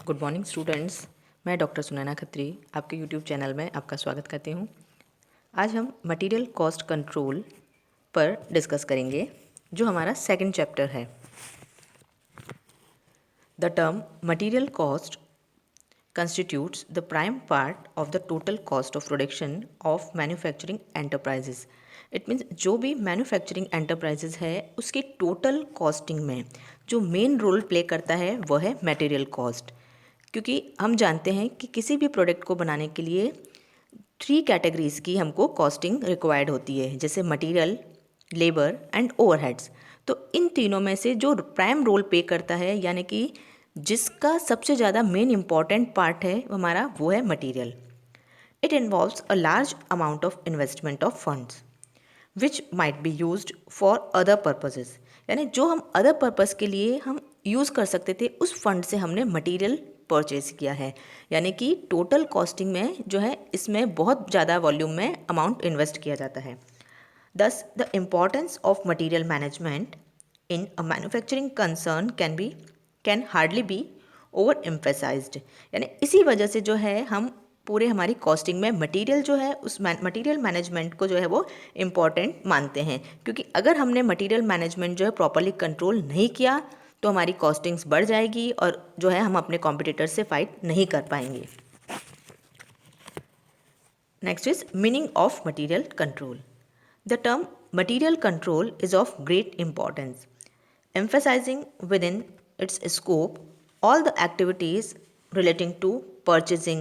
Good morning students. मैं doctor Sunaina Khatri आपके YouTube channel में आपका स्वागत करती हूँ। आज हम मटेरियल कॉस्ट कंट्रोल पर डिस्कस करेंगे, जो हमारा सेकंड चैप्टर है। The term material cost constitutes the prime part of the total cost of production of manufacturing enterprises. It means जो भी मैन्युफैक्चरिंग एंटरप्राइजेज है उसकी टोटल कॉस्टिंग में जो मेन रोल प्ले करता है वह है मटेरियल कॉस्ट। क्योंकि हम जानते हैं कि किसी भी प्रोडक्ट को बनाने के लिए 3 कैटेगरीज की हमको कॉस्टिंग रिक्वायर्ड होती है, जैसे मटेरियल, लेबर एंड ओवरहेड्स। तो इन तीनों में से जो प्राइम रोल प्ले करता है, यानी कि जिसका सबसे ज़्यादा मेन इम्पॉर्टेंट पार्ट है हमारा, वो है material. It involves a large amount of investment of funds which might be used for other purposes. यानी जो हम अदर पर्पस के लिए हम यूज़ कर सकते थे, उस फंड से हमने मटेरियल परचेज किया है। यानी कि टोटल कॉस्टिंग में जो है इसमें बहुत ज़्यादा वॉल्यूम में अमाउंट इन्वेस्ट किया जाता है। Thus the importance of material management in a manufacturing concern can hardly be over emphasised. यानी इसी वजह से जो है हम पूरे हमारी कॉस्टिंग में मटेरियल जो है उस मटेरियल मैनेजमेंट को जो है वो इम्पॉर्टेंट मानते हैं। क्योंकि अगर हमने मटेरियल मैनेजमेंट जो है प्रॉपरली कंट्रोल नहीं किया तो हमारी कॉस्टिंग्स बढ़ जाएगी और जो है हम अपने कॉम्पिटिटर से फाइट नहीं कर पाएंगे। Next is meaning of material control. The term material control is of great importance, emphasizing within its scope all the activities relating to purchasing,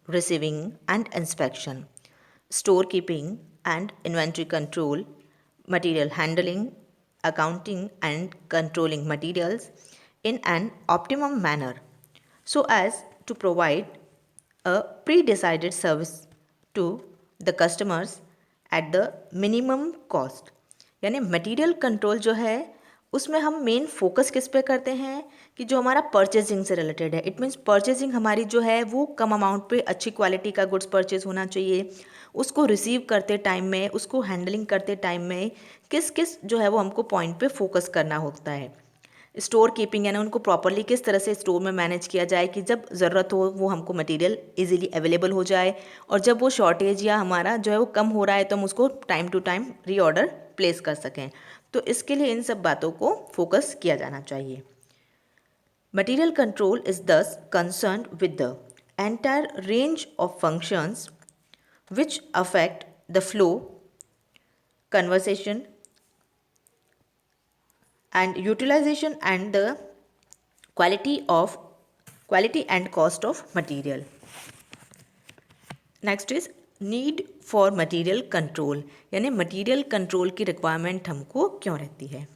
receiving and inspection, storekeeping and inventory control, material handling, accounting and controlling materials in an optimum manner so as to provide a pre-decided service to the customers at the minimum cost। यानी material control जो है उसमें हम main focus किस पे करते हैं कि जो हमारा परचेजिंग से रिलेटेड है। इट मीन्स परचेजिंग हमारी जो है वो कम अमाउंट पे अच्छी क्वालिटी का गुड्स परचेज होना चाहिए। उसको रिसीव करते टाइम में, उसको हैंडलिंग करते टाइम में किस किस जो है वो हमको पॉइंट पे फोकस करना होता है। स्टोर कीपिंग यानी उनको प्रॉपरली किस तरह से स्टोर में मैनेज किया जाए कि जब ज़रूरत हो वो हमको मटेरियल इजीली अवेलेबल हो जाए, और जब वो शॉर्टेज या हमारा जो है वो कम हो रहा है तो हम उसको time to time reorder place कर सकें। तो इसके लिए इन सब बातों को फोकस किया जाना चाहिए। मटेरियल कंट्रोल इज दस concerned with the entire range of functions which affect the flow, conversation and utilization and the quality and cost of material. Next is need for material control, यानी material control की requirement हमको क्यों रहती है।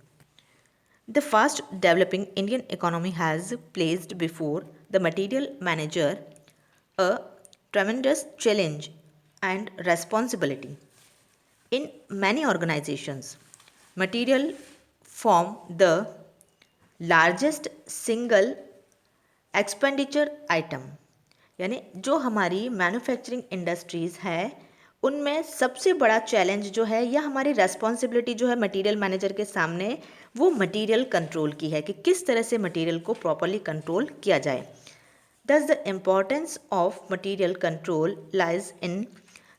The fast developing Indian economy has placed before the material manager a ट्रेमेंडस challenge and responsibility. In many organizations, material form the largest single expenditure item। यानी जो हमारी manufacturing industries है उनमें सबसे बड़ा चैलेंज जो है या हमारी रेस्पॉन्सिबिलिटी जो है मटेरियल मैनेजर के सामने, वो मटेरियल कंट्रोल की है कि किस तरह से मटेरियल को प्रॉपरली कंट्रोल किया जाए। Thus, the importance of material control lies in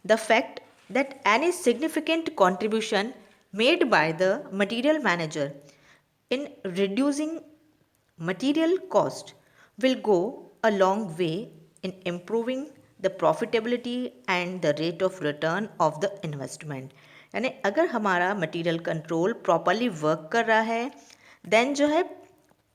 the fact that any significant contribution made by the material manager in reducing material cost will go a long way in improving the profitability and the rate of return of the investment। यानी अगर हमारा material control properly work कर रहा है then जो है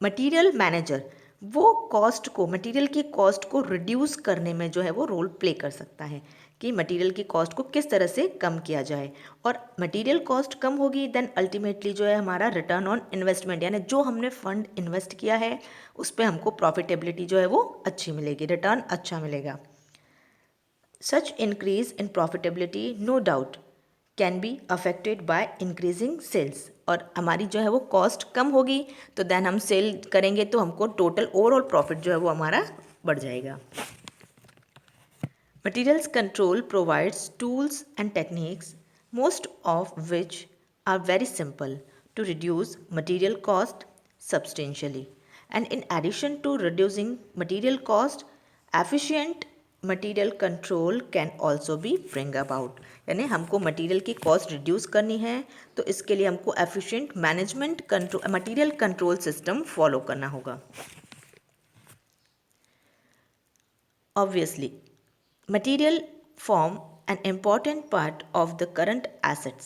material manager वो cost को, मटेरियल की कॉस्ट को रिड्यूस करने में जो है वो रोल प्ले कर सकता है कि मटेरियल की कॉस्ट को किस तरह से कम किया जाए। और मटेरियल कॉस्ट कम होगी देन अल्टीमेटली जो है हमारा रिटर्न ऑन इन्वेस्टमेंट, यानी जो हमने फंड इन्वेस्ट किया है उस पर हमको प्रॉफिटेबिलिटी जो है वो अच्छी मिलेगी, रिटर्न अच्छा मिलेगा। Such increase in profitability no doubt can be affected by increasing sales. और हमारी जो है वो कॉस्ट कम होगी तो देन हम सेल करेंगे तो हमको टोटल ओवरऑल प्रॉफिट जो है वो हमारा बढ़ जाएगा। Materials control provides tools and techniques most of which are very simple to reduce material cost substantially and in addition to reducing material cost, efficient material control can also be bring about. यानी हमको material की cost reduce करनी है तो इसके लिए हमको efficient management control material control system follow करना होगा। Obviously, material form an important part of the current assets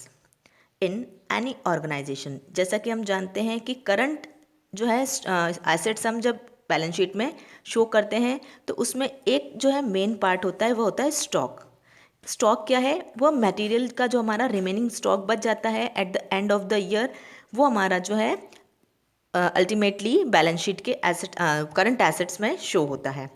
in any organization। जैसा कि हम जानते हैं कि करंट जो है एसेट्स हम जब बैलेंस शीट में शो करते हैं तो उसमें एक जो है मेन पार्ट होता है, वो होता है स्टॉक। स्टॉक क्या है? वो मटेरियल का जो हमारा रिमेनिंग स्टॉक बच जाता है at the end of the year, वो हमारा जो है अल्टीमेटली बैलेंस शीट के एसेट करंट एसेट्स में शो होता है।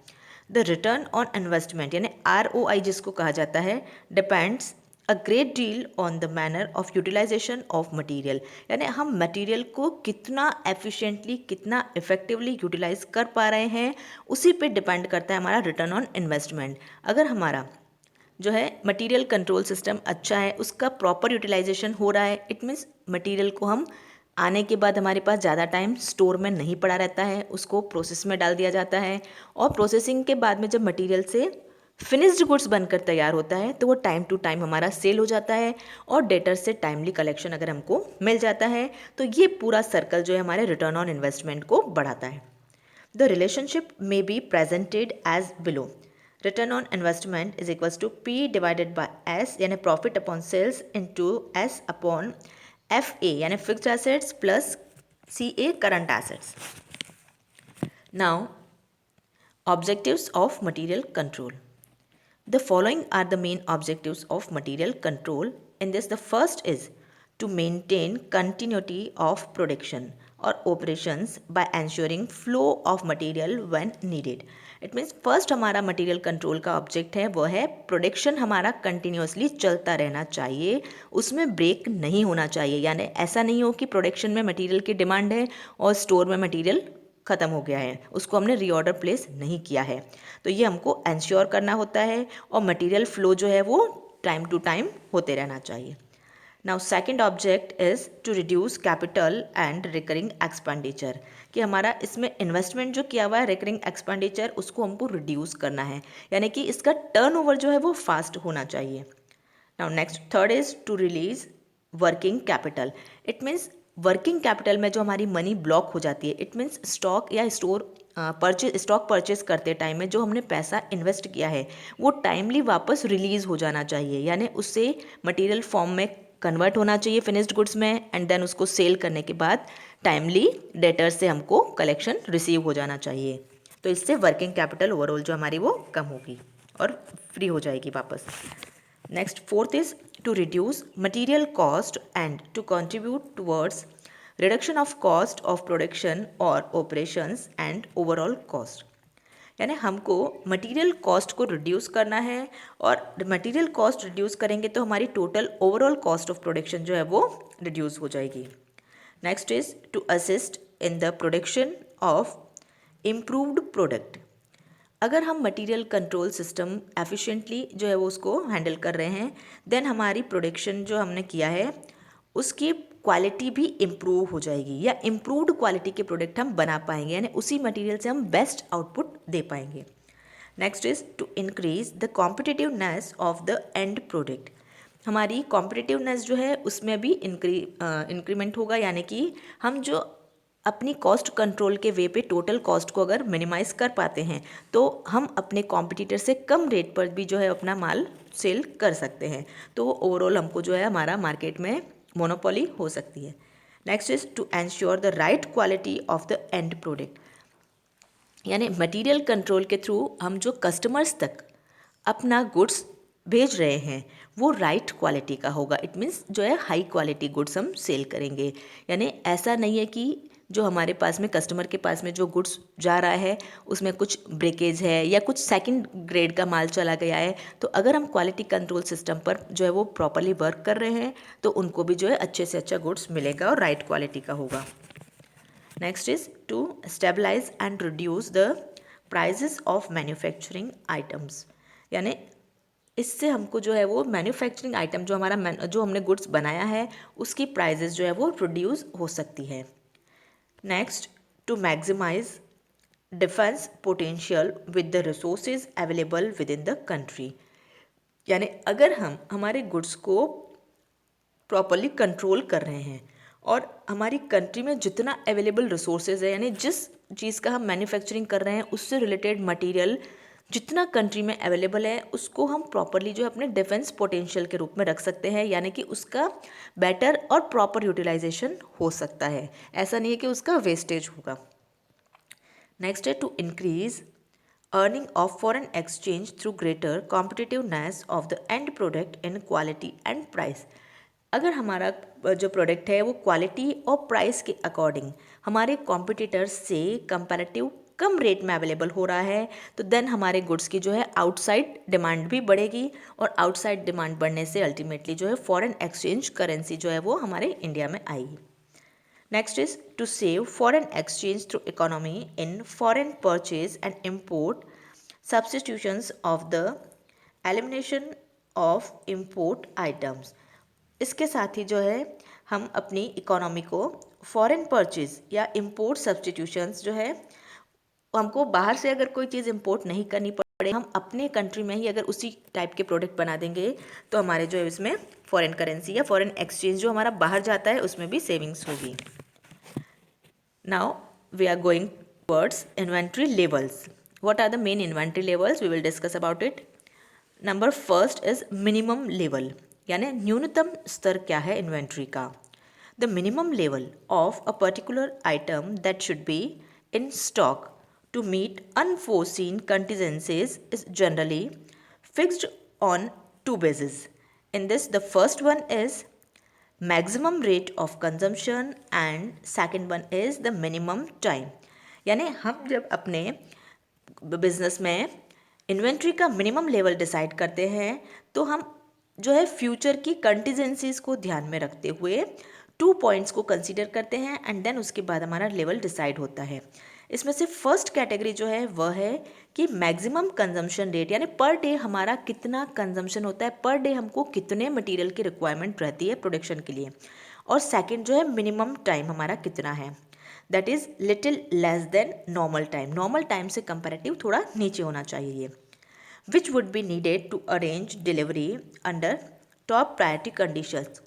द रिटर्न ऑन इन्वेस्टमेंट यानी ROI जिसको कहा जाता है, depends a great deal on the manner of utilisation of material. यानी हम मटीरियल को कितना एफिशिएंटली, कितना इफेक्टिवली यूटिलाइज कर पा रहे हैं, उसी पे डिपेंड करता है हमारा रिटर्न ऑन इन्वेस्टमेंट। अगर हमारा जो है मटेरियल कंट्रोल सिस्टम अच्छा है, उसका प्रॉपर यूटिलाइजेशन हो रहा है, इट मीन्स मटेरियल को हम आने के बाद हमारे पास ज़्यादा टाइम स्टोर में नहीं पड़ा रहता है, उसको प्रोसेस में डाल दिया जाता है और प्रोसेसिंग के बाद में जब मटेरियल से फिनिश्ड गुड्स बनकर तैयार होता है तो वो टाइम टू टाइम हमारा सेल हो जाता है और डेटर से टाइमली कलेक्शन अगर हमको मिल जाता है तो ये पूरा सर्कल जो है हमारे रिटर्न ऑन इन्वेस्टमेंट को बढ़ाता है। The relationship may be presented as below. Return on investment is equals to P divided by S यानी profit upon sales into S upon FA यानी fixed assets plus CA current assets. Now objectives of material control. The following are the main objectives of material control. In this, the first is to maintain continuity of production or operations by ensuring flow of material when needed. It means first हमारा material control का object है वो है production हमारा continuously चलता रहना चाहिए, उसमें ब्रेक नहीं होना चाहिए। यानी ऐसा नहीं हो कि प्रोडक्शन में मटेरियल की डिमांड है और स्टोर में मटेरियल ख़त्म हो गया है, उसको हमने रीऑर्डर प्लेस नहीं किया है। तो ये हमको एंश्योर करना होता है और मटेरियल फ्लो जो है वो टाइम टू टाइम होते रहना चाहिए। Now second object is to reduce capital and recurring expenditure, कि हमारा इसमें इन्वेस्टमेंट जो किया हुआ है रिकरिंग एक्सपेंडिचर उसको हमको रिड्यूस करना है, यानी कि इसका टर्नओवर जो है वो फास्ट होना चाहिए। Now next third is to release working capital. It means working capital में जो हमारी मनी ब्लॉक हो जाती है, इट मीन्स स्टॉक या स्टॉक परचेज करते टाइम में जो हमने पैसा इन्वेस्ट किया है वो टाइमली वापस रिलीज़ हो जाना चाहिए, यानी उससे मटेरियल फॉर्म में कन्वर्ट होना चाहिए फिनिश्ड गुड्स में एंड देन उसको सेल करने के बाद टाइमली डेटर से हमको कलेक्शन रिसीव हो जाना चाहिए। तो इससे वर्किंग कैपिटल ओवरऑल जो हमारी वो कम होगी और फ्री हो जाएगी वापस। Next, fourth is to reduce material cost and to contribute towards reduction of cost of production or operations and overall cost। यानी हमको मटेरियल कॉस्ट को रिड्यूस करना है और मटेरियल कॉस्ट रिड्यूस करेंगे तो हमारी total overall cost of production जो है वो रिड्यूस हो जाएगी। Next is to assist in the production of improved product. अगर हम मटेरियल कंट्रोल सिस्टम एफिशिएंटली जो है वो उसको हैंडल कर रहे हैं देन हमारी प्रोडक्शन जो हमने किया है उसकी क्वालिटी भी इम्प्रूव हो जाएगी या इम्प्रूव्ड क्वालिटी के प्रोडक्ट हम बना पाएंगे, यानी उसी मटेरियल से हम बेस्ट आउटपुट दे पाएंगे। Next is to increase the competitiveness of the end product. हमारी कॉम्पिटिटिवनेस जो है उसमें भी इंक्रीमेंट होगा, यानी कि हम जो अपनी कॉस्ट कंट्रोल के वे पे टोटल कॉस्ट को अगर मिनिमाइज कर पाते हैं तो हम अपने कॉम्पिटिटर से कम रेट पर भी जो है अपना माल सेल कर सकते हैं, तो ओवरऑल हमको जो है हमारा मार्केट में मोनोपोली हो सकती है। Next is to ensure the right quality of the end product, यानी मटेरियल कंट्रोल के थ्रू हम जो कस्टमर्स तक अपना गुड्स भेज रहे हैं वो राइट क्वालिटी का होगा। इट मीन्स जो है हाई क्वालिटी गुड्स हम सेल करेंगे, यानी ऐसा नहीं है कि जो हमारे पास में कस्टमर के पास में जो गुड्स जा रहा है उसमें कुछ ब्रेकेज है या कुछ सेकंड ग्रेड का माल चला गया है, तो अगर हम क्वालिटी कंट्रोल सिस्टम पर जो है वो प्रॉपरली वर्क कर रहे हैं तो उनको भी जो है अच्छे से अच्छा गुड्स मिलेगा और राइट क्वालिटी का होगा। Next is to stabilise and reduce the prices of manufacturing items, यानी इससे हमको जो है वो मैन्युफैक्चरिंग आइटम जो हमारा जो हमने गुड्स बनाया है उसकी प्राइजेस जो है वो रिड्यूस हो सकती है। Next to maximise defence potential with the resources available within the country. यानी अगर हम हमारे गुड्स को प्रॉपरली कंट्रोल कर रहे हैं और हमारी कंट्री में जितना अवेलेबल रिसोर्सेज है, यानी जिस चीज़ का हम मैन्युफैक्चरिंग कर रहे हैं उससे रिलेटेड मटेरियल जितना कंट्री में अवेलेबल है, उसको हम प्रॉपरली जो है अपने डिफेंस पोटेंशियल के रूप में रख सकते हैं, यानी कि उसका बेटर और प्रॉपर यूटिलाइजेशन हो सकता है। ऐसा नहीं है कि उसका वेस्टेज होगा। नेक्स्ट है to increase earning of foreign exchange through greater competitiveness of the end product in quality and price. अगर हमारा जो प्रोडक्ट है वो क्वालिटी और प्राइस के अकॉर्डिंग हमारे कॉम्पिटिटर्स से कंपैरेटिव कम रेट में अवेलेबल हो रहा है, तो देन हमारे गुड्स की जो है आउटसाइड डिमांड भी बढ़ेगी और आउटसाइड डिमांड बढ़ने से अल्टीमेटली जो है फॉरेन एक्सचेंज करेंसी जो है वो हमारे इंडिया में आएगी। Next is to save foreign exchange through economy in foreign purchase and import substitutions of the elimination of import items. इसके साथ ही जो है हम अपनी इकोनॉमी को फॉरेन परचेज या इंपोर्ट सब्स्टिट्यूशंस जो है, हमको बाहर से अगर कोई चीज़ इंपोर्ट नहीं करनी पड़े, हम अपने कंट्री में ही अगर उसी टाइप के प्रोडक्ट बना देंगे तो हमारे जो है इसमें फॉरेन करेंसी या फॉरेन एक्सचेंज जो हमारा बाहर जाता है उसमें भी सेविंग्स होगी। Now we are going towards inventory levels. What are the main inventory levels, we will discuss about it. Number first is minimum level, यानी न्यूनतम स्तर क्या है इन्वेंट्री का। The minimum level of a particular item that should be in stock to meet unforeseen contingencies is generally fixed on to basis. In this the first one is maximum rate of consumption and second one is the minimum time. यानी हम जब अपने business में inventory का minimum level decide करते हैं तो हम जो है फ्यूचर की कंटीजेंसीज को ध्यान में रखते हुए 2 पॉइंट्स को कंसीडर करते हैं एंड देन उसके बाद हमारा लेवल डिसाइड होता है। इसमें से फर्स्ट कैटेगरी जो है वह है कि मैक्सिमम कंजम्पशन रेट, यानी पर डे हमारा कितना कंजम्पशन होता है, पर डे हमको कितने मटेरियल की रिक्वायरमेंट रहती है प्रोडक्शन के लिए। और सेकेंड जो है मिनिमम टाइम हमारा कितना है, that is little less than normal time. Normal time से कंपैरेटिव थोड़ा नीचे होना चाहिए ये। which would be needed to arrange delivery under top priority conditions।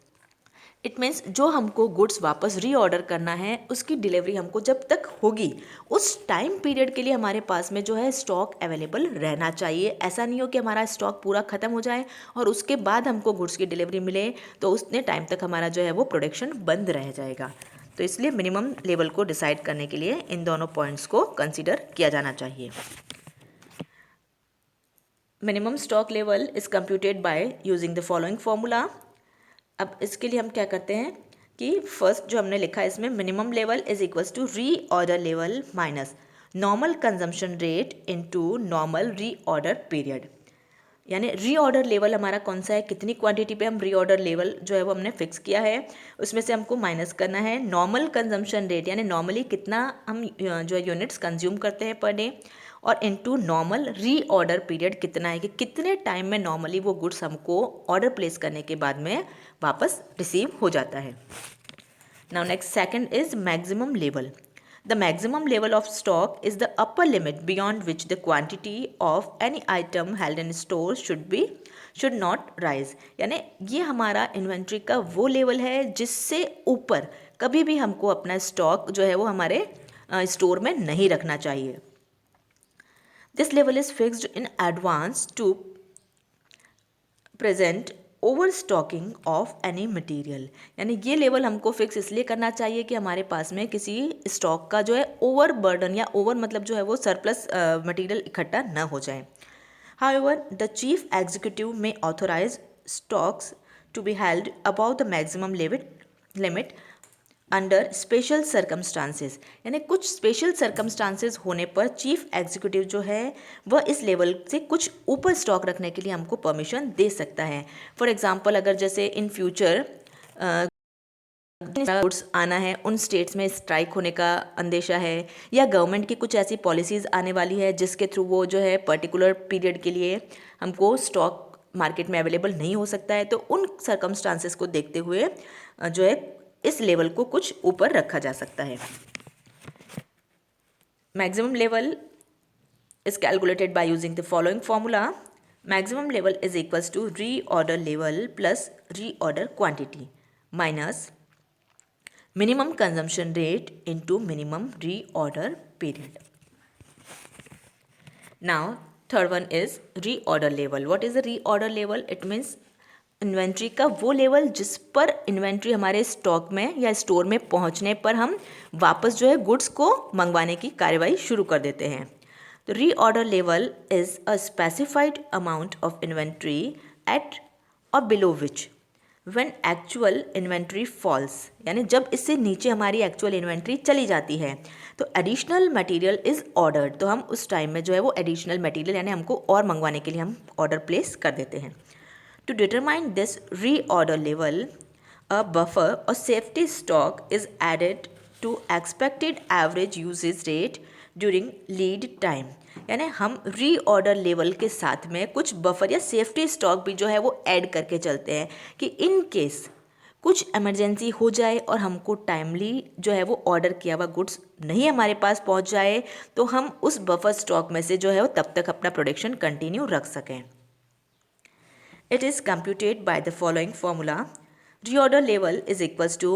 It means जो हमको गुड्स वापस रीऑर्डर करना है उसकी डिलीवरी हमको जब तक होगी उस टाइम पीरियड के लिए हमारे पास में जो है स्टॉक अवेलेबल रहना चाहिए। ऐसा नहीं हो कि हमारा स्टॉक पूरा ख़त्म हो जाए और उसके बाद हमको गुड्स की डिलीवरी मिले तो उतने टाइम तक हमारा जो है वो प्रोडक्शन बंद रह जाएगा। तो इसलिए मिनिमम लेवल को डिसाइड करने के लिए इन दोनों पॉइंट्स को कंसिडर किया जाना चाहिए। Minimum stock level is computed by using the following formula. अब इसके लिए हम क्या करते हैं कि फर्स्ट जो हमने लिखा है इसमें minimum level is equals to reorder level minus normal consumption rate into normal reorder period. यानी री ऑर्डर लेवल हमारा कौन सा है, कितनी क्वांटिटी पे हम री ऑर्डर लेवल जो है वो हमने फिक्स किया है, उसमें से हमको माइनस करना है नॉर्मल कंजम्पशन रेट, यानी नॉर्मली कितना हम जो है यूनिट्स कंज्यूम करते हैं पर डे, और into normal reorder period कितना है कि कितने टाइम में नॉर्मली वो गुड्स हमको ऑर्डर प्लेस करने के बाद में वापस रिसीव हो जाता है। Now next second is maximum level. The maximum level of stock is the upper limit beyond which the quantity of any item held in store should not rise। यानी ये हमारा इन्वेंट्री का वो लेवल है जिससे ऊपर कभी भी हमको अपना स्टॉक जो है वो हमारे स्टोर में नहीं रखना चाहिए। This level is fixed in advance to present overstocking of any material. यानी ये लेवल हमको फिक्स इसलिए करना चाहिए कि हमारे पास में किसी स्टॉक का जो है ओवर बर्डन या ओवर मतलब जो है वो सरप्लस मटेरियल इकट्ठा न हो जाए। However the chief executive may authorise stocks to be held abou the maximum limit under special circumstances. यानी कुछ स्पेशल सर्कमस्टांसेस होने पर चीफ एग्जीक्यूटिव जो है वह इस लेवल से कुछ ऊपर स्टॉक रखने के लिए हमको परमिशन दे सकता है। फॉर एग्जांपल अगर जैसे इन फ्यूचर गुड्स आना है, उन स्टेट्स में स्ट्राइक होने का अंदेशा है या गवर्नमेंट की कुछ ऐसी पॉलिसीज़ आने वाली है जिसके थ्रू वो जो है पर्टिकुलर पीरियड के लिए हमको स्टॉक मार्केट में अवेलेबल नहीं हो सकता है, तो उन सर्कमस्टांसेस को देखते हुए जो है इस लेवल को कुछ ऊपर रखा जा सकता है। maximum level is calculated by using the following formula. Maximum level is equals to reorder level plus reorder quantity minus minimum consumption rate into minimum reorder period. Now third one is reorder level. What is the reorder level? It means inventory का वो level जिस पर inventory हमारे stock में या store में पहुंचने पर हम वापस जो है गुड्स को मंगवाने की कार्यवाही शुरू कर देते हैं. तो reorder level is a specified amount of inventory at or below which when actual inventory falls, यानी जब इससे नीचे हमारी एक्चुअल इन्वेंट्री चली जाती है तो एडिशनल मटेरियल इज़ ऑर्डर्ड. तो हम उस टाइम में जो है वो एडिशनल मटेरियल यानी हमको और मंगवाने के लिए हम ऑर्डर प्लेस कर देते हैं. To determine this reorder level, a buffer or safety stock is added to expected average usage rate during lead time. यानी हम रीऑर्डर लेवल के साथ में कुछ बफर या सेफ्टी स्टॉक भी जो है वो ऐड करके चलते हैं कि इन केस कुछ इमरजेंसी हो जाए और हमको टाइमली जो है वो ऑर्डर किया हुआ गुड्स नहीं हमारे पास पहुंच जाए तो हम उस बफर स्टॉक में से जो है वो तब तक अपना प्रोडक्शन कंटिन्यू रख सकें. It is computed by the following formula. Reorder level is equals to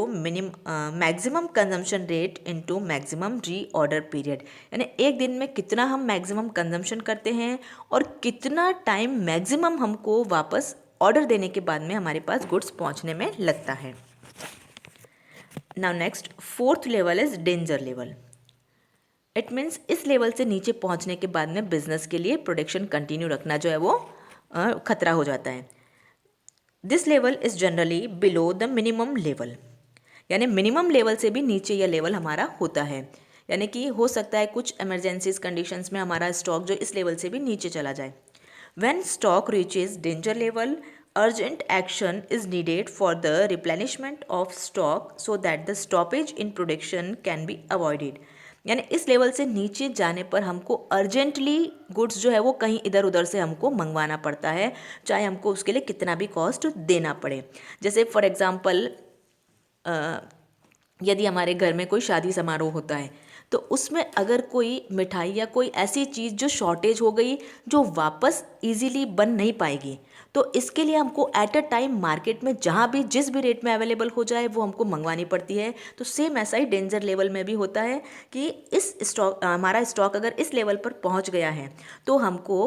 maximum consumption rate into maximum reorder period. यानी एक दिन में कितना हम मैक्सिमम कंजम्पशन करते हैं और कितना टाइम मैक्सिमम हमको वापस ऑर्डर देने के बाद में हमारे पास गुड्स पहुंचने में लगता है. Now next, fourth level is danger level. It means इस लेवल से नीचे पहुंचने के बाद में बिजनेस के लिए प्रोडक्शन कंटिन्यू रखना जो है वो खतरा हो जाता है. This level is generally below the minimum level, यानी मिनिमम लेवल से भी नीचे यह लेवल हमारा होता है. यानी कि हो सकता है कुछ इमरजेंसीज कंडीशंस में हमारा स्टॉक जो इस लेवल से भी नीचे चला जाए. When stock reaches danger level, urgent action is needed for the replenishment of stock so that the stoppage in production can be avoided. यानी इस लेवल से नीचे जाने पर हमको अर्जेंटली गुड्स जो है वो कहीं इधर उधर से हमको मंगवाना पड़ता है, चाहे हमको उसके लिए कितना भी कॉस्ट देना पड़े. जैसे फॉर एग्जांपल यदि हमारे घर में कोई शादी समारोह होता है तो उसमें अगर कोई मिठाई या कोई ऐसी चीज़ जो शॉर्टेज हो गई जो वापस इजीली बन नहीं पाएगी तो इसके लिए हमको एट अ टाइम मार्केट में जहाँ भी जिस भी रेट में अवेलेबल हो जाए वो हमको मंगवानी पड़ती है. तो सेम ऐसा ही डेंजर लेवल में भी होता है कि इस स्टॉक हमारा स्टॉक अगर इस लेवल पर पहुँच गया है तो हमको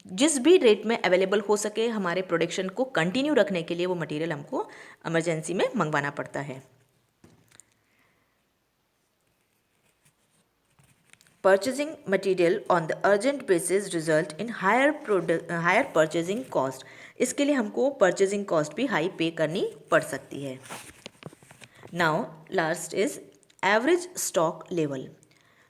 जिस भी रेट में अवेलेबल हो सके हमारे प्रोडक्शन को कंटिन्यू रखने के लिए वो मटेरियल हमको इमरजेंसी में मंगवाना पड़ता है. Purchasing material on the urgent basis result in higher purchasing cost. इसके लिए हमको purchasing cost भी हाई पे करनी पड़ सकती है. Now last is average stock level.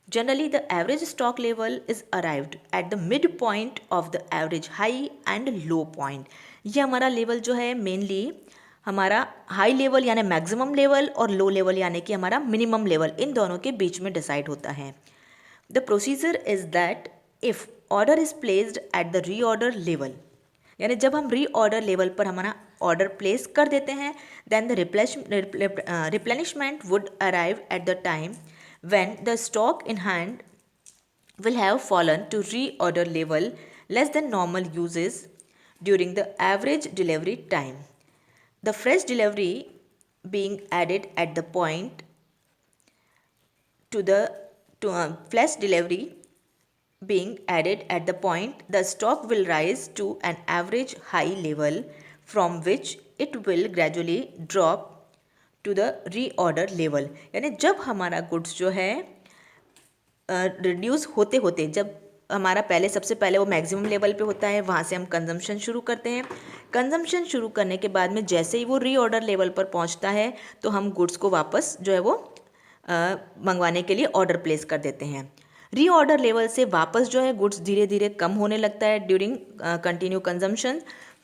Generally the average stock level is arrived at the midpoint of the average high and low point. ये हमारा लेवल जो है मेनली हमारा हाई लेवल यानी मैक्सिमम लेवल और लो लेवल यानी कि हमारा मिनिमम लेवल, इन दोनों के बीच में डिसाइड होता है. The procedure is that if order is placed at the reorder level, यानी जब हम रीऑर्डर लेवल पर हमारा ऑर्डर प्लेस कर देते हैं then the replenishment would arrive at the time when the stock in hand will have fallen to reorder level less than normal uses during the average delivery time. The fresh delivery being added at the point flash delivery being added at the point the stock will rise to an average high level from which it will gradually drop to the reorder level. यानी जब हमारा goods जो है reduce होते होते जब हमारा पहले सबसे पहले वो मैक्सिमम लेवल पे होता है वहाँ से हम कंजम्पशन शुरू करते हैं. कंजम्पशन शुरू करने के बाद में जैसे ही वो रीऑर्डर लेवल पर पहुँचता है तो हम गुड्स को वापस जो है वो मंगवाने के लिए ऑर्डर प्लेस कर देते हैं. रीऑर्डर लेवल से वापस जो है गुड्स धीरे धीरे कम होने लगता है ड्यूरिंग कंटिन्यू कंजम्पशन.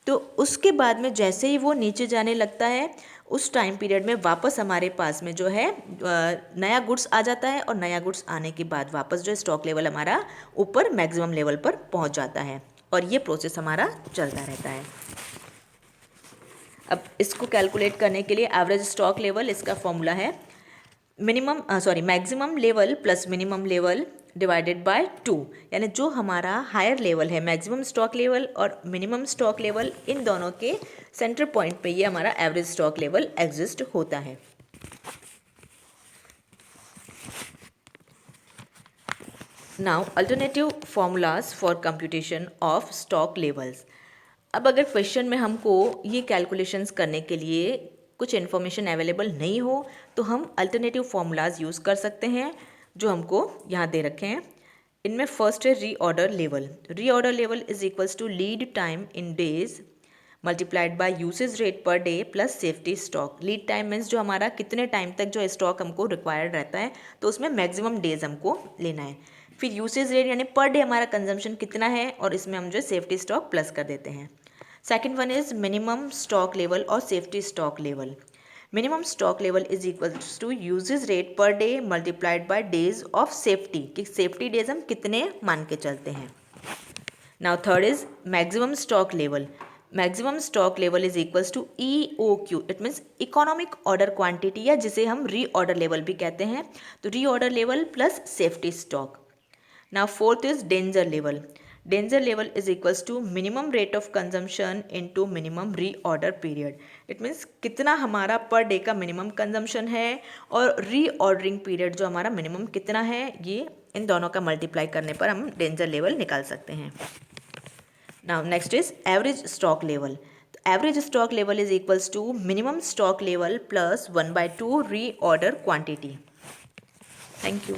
तो उसके बाद में जैसे ही वो नीचे जाने लगता है उस टाइम पीरियड में वापस हमारे पास में जो है नया गुड्स आ जाता है और नया गुड्स आने के बाद वापस जो है स्टॉक लेवल हमारा ऊपर मैक्सिमम लेवल पर पहुंच जाता है और ये प्रोसेस हमारा चलता रहता है. अब इसको कैलकुलेट करने के लिए एवरेज स्टॉक लेवल, इसका फॉर्मूला है maximum level plus minimum level divided by 2, यानी जो हमारा हायर लेवल है मैक्सिमम स्टॉक लेवल और मिनिमम स्टॉक लेवल, इन दोनों के सेंटर पॉइंट पे ये हमारा एवरेज स्टॉक लेवल एग्जिस्ट होता है। Now alternative formulas for computation of stock levels. अब अगर क्वेश्चन में हमको ये कैलकुलेशंस करने के लिए कुछ इन्फॉर्मेशन अवेलेबल नहीं हो तो हम अल्टरनेटिव फॉर्मूलाज यूज़ कर सकते हैं जो हमको यहाँ दे रखे हैं। इनमें फर्स्ट है reorder level. Reorder level is equals to lead time in days multiplied by usage rate per day plus safety stock. Lead time means जो हमारा कितने टाइम तक जो स्टॉक हमको रिक्वायर्ड रहता है, तो उसमें मैक्सिमम डेज हमको लेना है। फिर यूसेज रेट यानी पर डे हमारा कंजम्पशन कितना है, और इसमें हम जो सेफ्टी स्टॉक प्लस कर देते हैं। Second one is minimum stock level और safety stock level. Minimum stock level is equals to usage rate per day multiplied by days of safety, कि सेफ्टी डेज हम कितने मान के चलते हैं। Now third is maximum stock level. Maximum stock level is equals to EOQ, it means economic order quantity, या जिसे हम रीऑर्डर लेवल भी कहते हैं। तो reorder level plus safety stock. Now fourth is danger level. Danger level is equals to minimum rate of consumption into minimum reorder period. It means कितना हमारा per day का मिनिमम कंजम्पशन है और reordering period जो हमारा minimum कितना है, ये इन दोनों का मल्टीप्लाई करने पर हम डेंजर लेवल निकाल सकते हैं। Now next is average stock level. Average stock level is equals to minimum stock level plus 1/2 reorder quantity. Thank you.